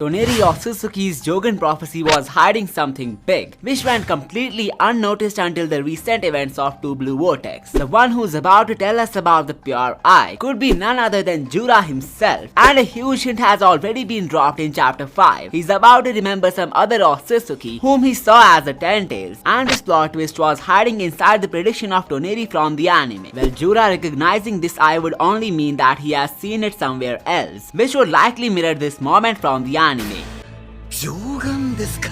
Toneri Otsutsuki's Jougan prophecy was hiding something big, which went completely unnoticed until the recent events of Two Blue Vortex. The one who's about to tell us about the pure eye could be none other than Jura himself, and a huge hint has already been dropped in chapter 5. He's about to remember some other Otsutsuki whom he saw as a Ten-Tails, and this plot twist was hiding inside the prediction of Toneri from the anime. Well, Jura recognizing this eye would only mean that he has seen it somewhere else, which would likely mirror this moment from the anime. 冗談ですか。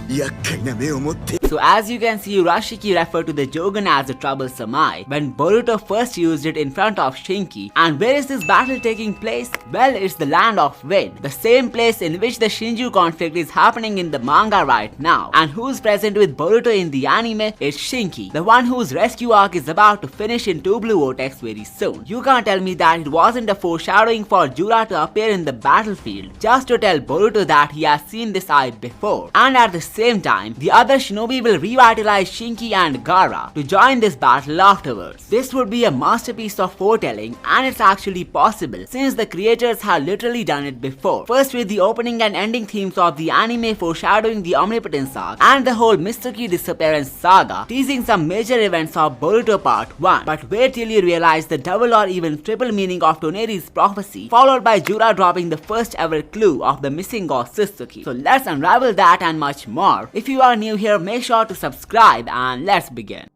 厄介な目を持って。 So as you can see, Urashiki referred to the Jougan as a troublesome eye when Boruto first used it in front of Shinki. And where is this battle taking place? Well, it's the land of wind, the same place in which the Shinju conflict is happening in the manga right now. And who's present with Boruto in the anime is Shinki, the one whose rescue arc is about to finish in Two Blue Vortex very soon. You can't tell me that it wasn't a foreshadowing for Jura to appear in the battlefield just to tell Boruto that he has seen this eye before. And at the same time, the other shinobi will revitalize Shinki and Gaara to join this battle afterwards. This would be a masterpiece of foretelling, and it's actually possible since the creators have literally done it before. First with the opening and ending themes of the anime foreshadowing the Omnipotence arc and the whole Mitsuki disappearance saga, teasing some major events of Boruto part 1. But wait till you realize the double or even triple meaning of Toneri's prophecy, followed by Jura dropping the first ever clue of the missing Otsutsuki. So let's unravel that and much more. If you are new here, make sure to subscribe and let's begin.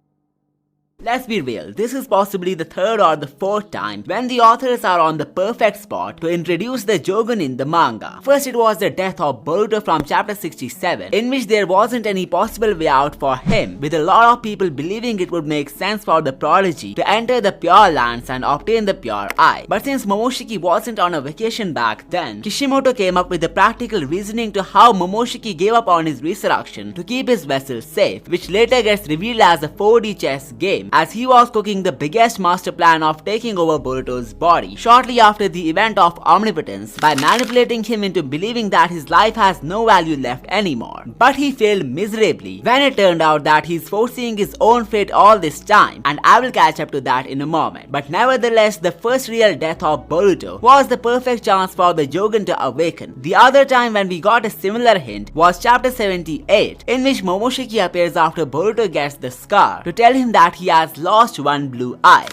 Let's be real, this is possibly the third or the fourth time when the authors are on the perfect spot to introduce the Jougan in the manga. First it was the death of Boruto from chapter 67, in which there wasn't any possible way out for him, with a lot of people believing it would make sense for the prodigy to enter the Pure Lands and obtain the Pure Eye. But since Momoshiki wasn't on a vacation back then, Kishimoto came up with the practical reasoning to how Momoshiki gave up on his resurrection to keep his vessel safe, which later gets revealed as a 4D chess game, as he was cooking the biggest master plan of taking over Boruto's body shortly after the event of Omnipotence by manipulating him into believing that his life has no value left anymore. But he failed miserably when it turned out that he's foreseeing his own fate all this time, and I will catch up to that in a moment. But nevertheless, the first real death of Boruto was the perfect chance for the Jougan to awaken. The other time when we got a similar hint was chapter 78, in which Momoshiki appears after Boruto gets the scar to tell him that he has lost one blue eye.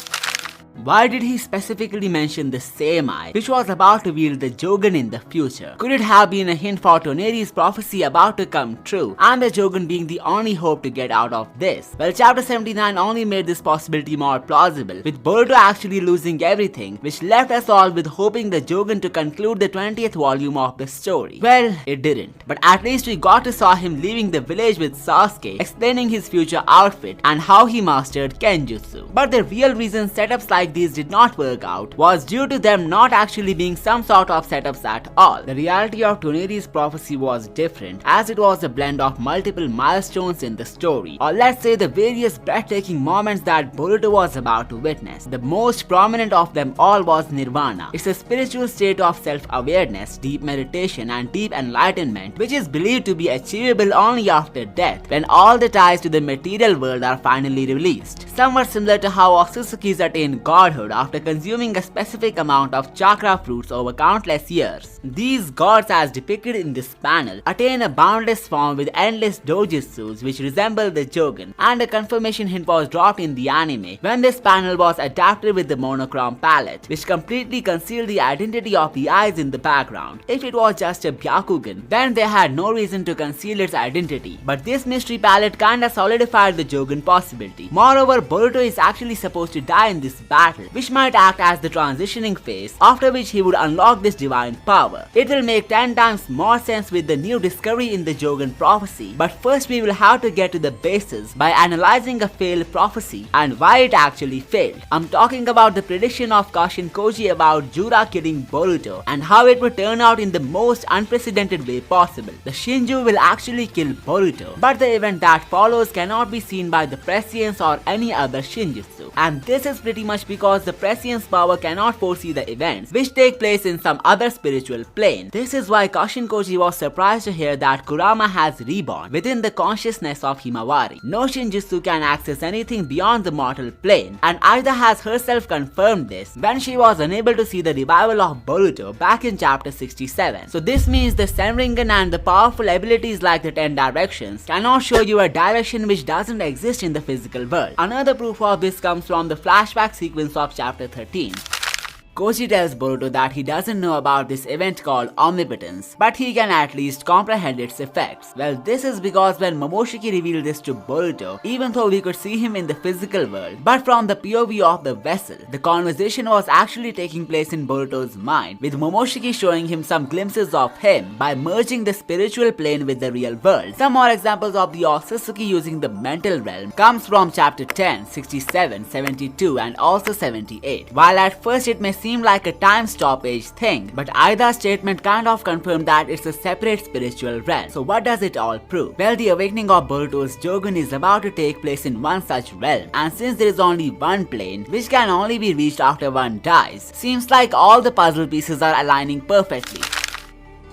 Why did he specifically mention the same eye, which was about to wield the Jougan in the future? Could it have been a hint for Toneri's prophecy about to come true, and the Jougan being the only hope to get out of this? Well, chapter 79 only made this possibility more plausible, with Boruto actually losing everything, which left us all with hoping the Jougan to conclude the 20th volume of the story. Well, it didn't, but at least we got to saw him leaving the village with Sasuke, explaining his future outfit and how he mastered Kenjutsu. But the real reason setups like these did not work out was due to them not actually being some sort of setups at all. The reality of Toneri's prophecy was different, as it was a blend of multiple milestones in the story, or let's say the various breathtaking moments that Boruto was about to witness. The most prominent of them all was Nirvana. It's a spiritual state of self-awareness, deep meditation and deep enlightenment, which is believed to be achievable only after death, when all the ties to the material world are finally released. Somewhat similar to how Otsutsukis attain godhood after consuming a specific amount of chakra fruits over countless years. These gods, as depicted in this panel, attain a boundless form with endless dojutsus which resemble the Jougan, and a confirmation hint was dropped in the anime when this panel was adapted with the monochrome palette, which completely concealed the identity of the eyes in the background. If it was just a Byakugan, then they had no reason to conceal its identity, but this mystery palette kinda solidified the Jougan possibility. Moreover, Boruto is actually supposed to die in this battle, which might act as the transitioning phase, after which he would unlock this divine power. It will make 10 times more sense with the new discovery in the Jougan prophecy, but first we will have to get to the basis by analyzing a failed prophecy and why it actually failed. I'm talking about the prediction of Kashin Koji about Jura killing Boruto and how it would turn out in the most unprecedented way possible. The Shinju will actually kill Boruto, but the event that follows cannot be seen by the prescience or any other Shinjutsu, and this is pretty much because the prescience power cannot foresee the events which take place in some other spiritual plane. This is why Kashinkoji was surprised to hear that Kurama has reborn within the consciousness of Himawari. No Shinjutsu can access anything beyond the mortal plane, and Aida has herself confirmed this when she was unable to see the revival of Boruto back in chapter 67. So this means the Senringan and the powerful abilities like the 10 directions cannot show you a direction which doesn't exist in the physical world. Another proof of this comes from the flashback sequence of chapter 13. Koji tells Boruto that he doesn't know about this event called omnipotence, but he can at least comprehend its effects. Well, this is because when Momoshiki revealed this to Boruto, even though we could see him in the physical world, but from the POV of the vessel, the conversation was actually taking place in Boruto's mind, with Momoshiki showing him some glimpses of him by merging the spiritual plane with the real world. Some more examples of the Otsutsuki using the mental realm comes from chapter 10, 67, 72 and also 78. While at first it may seem like a time stoppage thing, but Aida's statement kind of confirmed that it's a separate spiritual realm. So what does it all prove? Well, the awakening of Boruto's Jougan is about to take place in one such realm, and since there is only one plane, which can only be reached after one dies, seems like all the puzzle pieces are aligning perfectly.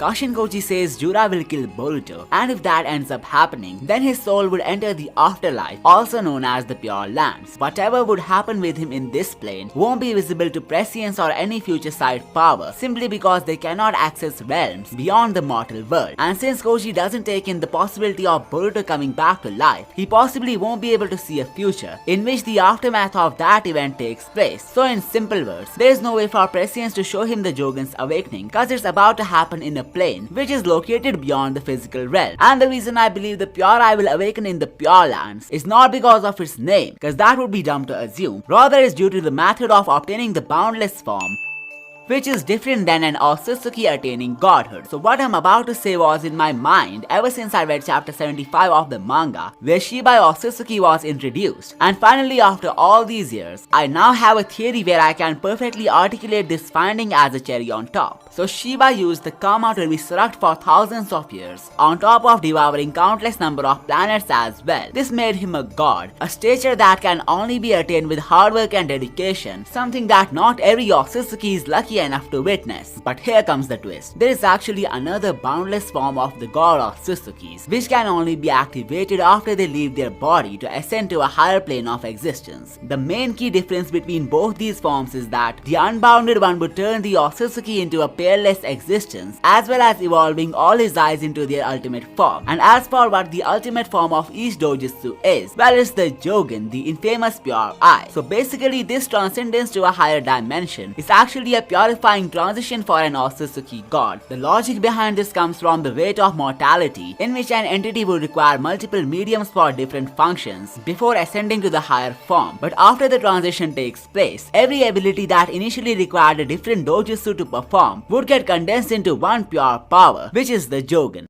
Kashinkoji says Jura will kill Boruto, and if that ends up happening, then his soul would enter the afterlife, also known as the Pure Lands. Whatever would happen with him in this plane won't be visible to prescience or any future side power, simply because they cannot access realms beyond the mortal world. And since Koji doesn't take in the possibility of Boruto coming back to life, he possibly won't be able to see a future in which the aftermath of that event takes place. So in simple words, there is no way for prescience to show him the Jougan's awakening, cause it's about to happen in a plane which is located beyond the physical realm. And the reason I believe the Pure Eye will awaken in the Pure Lands is not because of its name, cause that would be dumb to assume. Rather, it's due to the method of obtaining the boundless form, which is different than an Otsutsuki attaining godhood. So what I'm about to say was in my mind ever since I read chapter 75 of the manga, where Shibai Otsutsuki was introduced. And finally, after all these years, I now have a theory where I can perfectly articulate this finding as a cherry on top. So Shibai used the karma to resurrect for thousands of years, on top of devouring countless number of planets as well. This made him a god, a stature that can only be attained with hard work and dedication, something that not every Otsutsuki is lucky enough to witness. But here comes the twist. There is actually another boundless form of the god Otsutsukis, which can only be activated after they leave their body to ascend to a higher plane of existence. The main key difference between both these forms is that the unbounded one would turn the Otsutsuki into a peerless existence, as well as evolving all his eyes into their ultimate form. And as for what the ultimate form of each dojutsu is, well, it's the Jougan, the infamous Pure Eye. So basically, this transcendence to a higher dimension is actually a purifying transition for an Otsutsuki god. The logic behind this comes from the weight of mortality, in which an entity would require multiple mediums for different functions before ascending to the higher form. But after the transition takes place, every ability that initially required a different dojutsu to perform would get condensed into one pure power, which is the Jougan.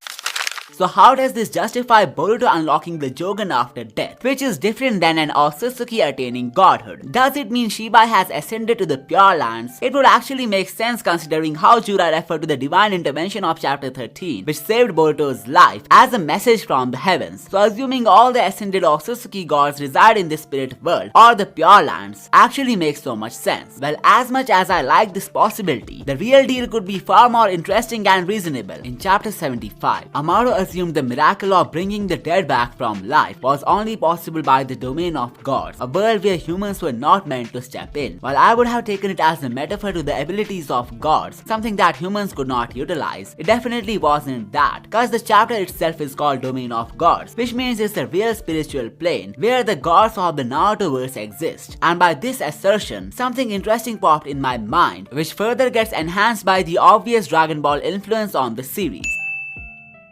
So how does this justify Boruto unlocking the Jougan after death, which is different than an Otsutsuki attaining godhood? Does it mean Shibai has ascended to the Pure Lands? It would actually make sense considering how Jura referred to the divine intervention of chapter 13, which saved Boruto's life, as a message from the heavens. So assuming all the ascended Otsutsuki gods reside in the spirit world, or the Pure Lands, actually makes so much sense. Well, as much as I like this possibility, the real deal could be far more interesting and reasonable. In chapter 75, Amaro assumed the miracle of bringing the dead back from life was only possible by the domain of gods, a world where humans were not meant to step in. While I would have taken it as a metaphor to the abilities of gods, something that humans could not utilize, it definitely wasn't that, cause the chapter itself is called Domain of Gods, which means it's a real spiritual plane where the gods of the Narutoverse exist. And by this assertion, something interesting popped in my mind, which further gets enhanced by the obvious Dragon Ball influence on the series.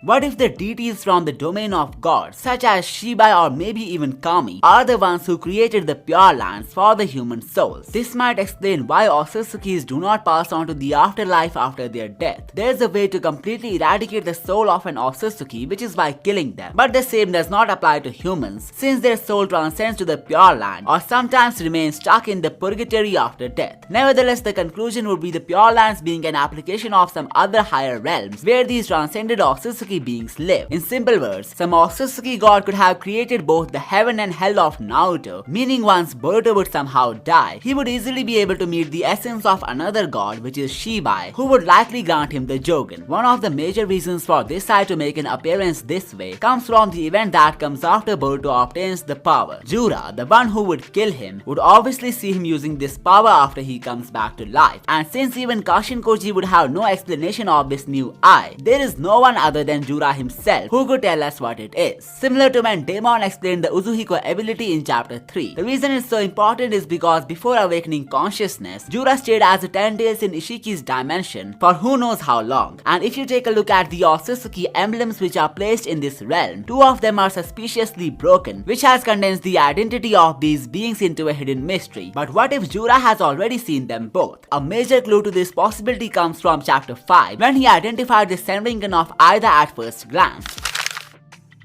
What if the deities from the domain of gods, such as Shibai or maybe even Kami, are the ones who created the Pure Lands for the human souls? This might explain why Otsutsukis do not pass on to the afterlife after their death. There is a way to completely eradicate the soul of an Otsutsuki, which is by killing them. But the same does not apply to humans, since their soul transcends to the Pure Land, or sometimes remains stuck in the purgatory after death. Nevertheless, the conclusion would be the Pure Lands being an application of some other higher realms, where these transcended Otsutsukis Otsutsuki beings live. In simple words, some Otsutsuki god could have created both the heaven and hell of Naruto, meaning once Boruto would somehow die, he would easily be able to meet the essence of another god, which is Shibai, who would likely grant him the Jougan. One of the major reasons for this side to make an appearance this way comes from the event that comes after Boruto obtains the power. Jura, the one who would kill him, would obviously see him using this power after he comes back to life, and since even Kashinkoji would have no explanation of this new eye, there is no one other than Jura himself who could tell us what it is. Similar to when Daemon explained the Uzuhiko ability in chapter 3. The reason it's so important is because before awakening consciousness, Jura stayed as a 10 tails in Ishiki's dimension for who knows how long. And if you take a look at the Otsutsuki emblems which are placed in this realm, two of them are suspiciously broken, which has condensed the identity of these beings into a hidden mystery. But what if Jura has already seen them both? A major clue to this possibility comes from chapter 5, when he identified the Senringan of Aida at first glance.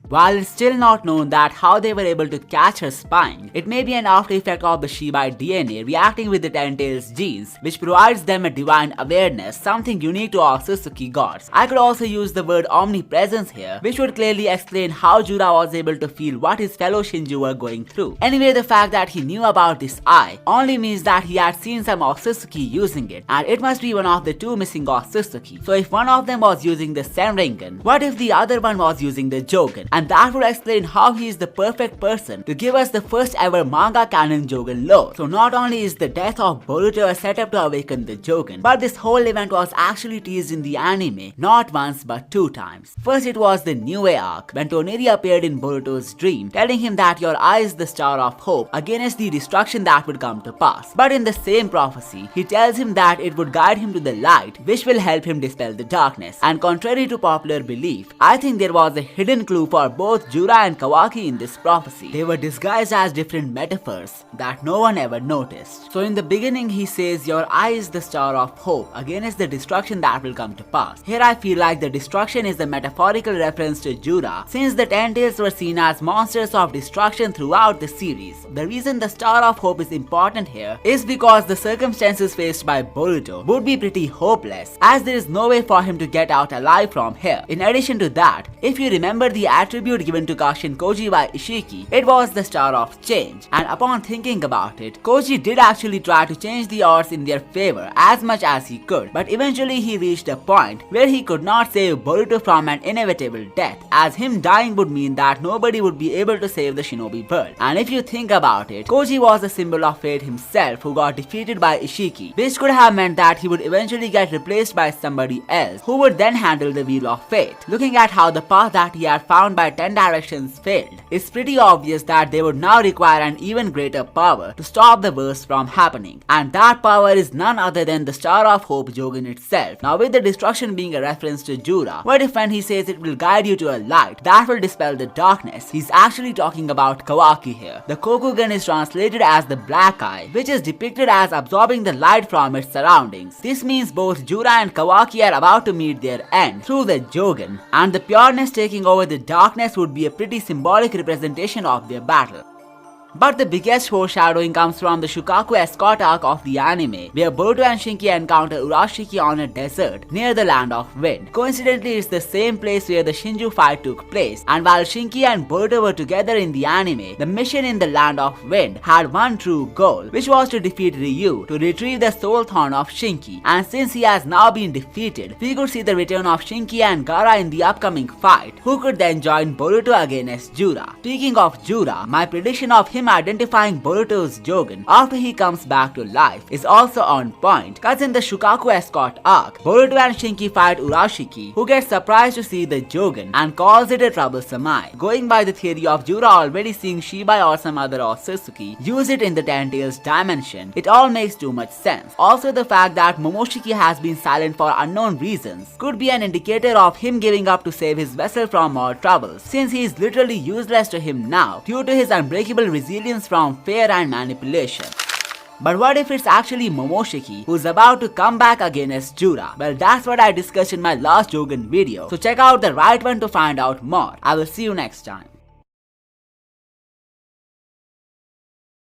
While it's still not known that how they were able to catch her spying, it may be an after effect of the Shibai DNA reacting with the Ten Tails genes, which provides them a divine awareness, something unique to Otsutsuki gods. I could also use the word omnipresence here, which would clearly explain how Jura was able to feel what his fellow Shinju were going through. Anyway, the fact that he knew about this eye only means that he had seen some Otsutsuki using it, and it must be one of the two missing Otsutsuki. So if one of them was using the Senringan, what if the other one was using the Jougan? And that would explain how he is the perfect person to give us the first ever manga canon Jougan lore. So not only is the death of Boruto a setup to awaken the Jougan, but this whole event was actually teased in the anime, not once but 2 times. First it was the New Way arc, when Toneri appeared in Boruto's dream, telling him that your eye is the star of hope against the destruction that would come to pass. But in the same prophecy, he tells him that it would guide him to the light, which will help him dispel the darkness. And contrary to popular belief, I think there was a hidden clue for both Jura and Kawaki in this prophecy. They were disguised as different metaphors that no one ever noticed. So in the beginning he says your eye is the star of hope against the destruction that will come to pass. Here I feel like the destruction is a metaphorical reference to Jura, since the Ten Tails were seen as monsters of destruction throughout the series. The reason the star of hope is important here is because the circumstances faced by Boruto would be pretty hopeless, as there is no way for him to get out alive from here. In addition to that, if you remember the attribute given to Kashinkoji by Ishiki, it was the star of change, and upon thinking about it, Koji did actually try to change the odds in their favor as much as he could, but eventually he reached a point where he could not save Boruto from an inevitable death, as him dying would mean that nobody would be able to save the shinobi world. And if you think about it, Koji was a symbol of fate himself who got defeated by Ishiki, which could have meant that he would eventually get replaced by somebody else who would then handle the wheel of fate. Looking at how the path that he had found by 10 directions failed, it's pretty obvious that they would now require an even greater power to stop the worst from happening, and that power is none other than the Star of Hope Jougan itself. Now with the destruction being a reference to Jura, what if when he says it will guide you to a light that will dispel the darkness, he's actually talking about Kawaki here. The Kokugan is translated as the black eye, which is depicted as absorbing the light from its surroundings. This means both Jura and Kawaki are about to meet their end through the Jougan, and the pureness taking over the darkness would be a pretty symbolic representation of their battle. But the biggest foreshadowing comes from the Shukaku escort arc of the anime, where Boruto and Shinki encounter Urashiki on a desert near the Land of Wind. Coincidentally, it's the same place where the Shinju fight took place, and while Shinki and Boruto were together in the anime, the mission in the Land of Wind had one true goal, which was to defeat Ryu to retrieve the soul thorn of Shinki, and since he has now been defeated, we could see the return of Shinki and Gaara in the upcoming fight, who could then join Boruto against Jura. Speaking of Jura, my prediction of him identifying Boruto's Jougan after he comes back to life is also on point, cause in the Shukaku escort arc, Boruto and Shinki fight Urashiki, who gets surprised to see the Jougan and calls it a troublesome eye. Going by the theory of Jura already seeing Shibai or some other Otsutsuki use it in the Ten Tails dimension, it all makes too much sense. Also, the fact that Momoshiki has been silent for unknown reasons could be an indicator of him giving up to save his vessel from more troubles, since he is literally useless to him now due to his unbreakable resilience from fear and manipulation. But what if it's actually Momoshiki who's about to come back against Jura? Well, that's what I discussed in my last Jougan video, so check out the right one to find out more. I will see you next time.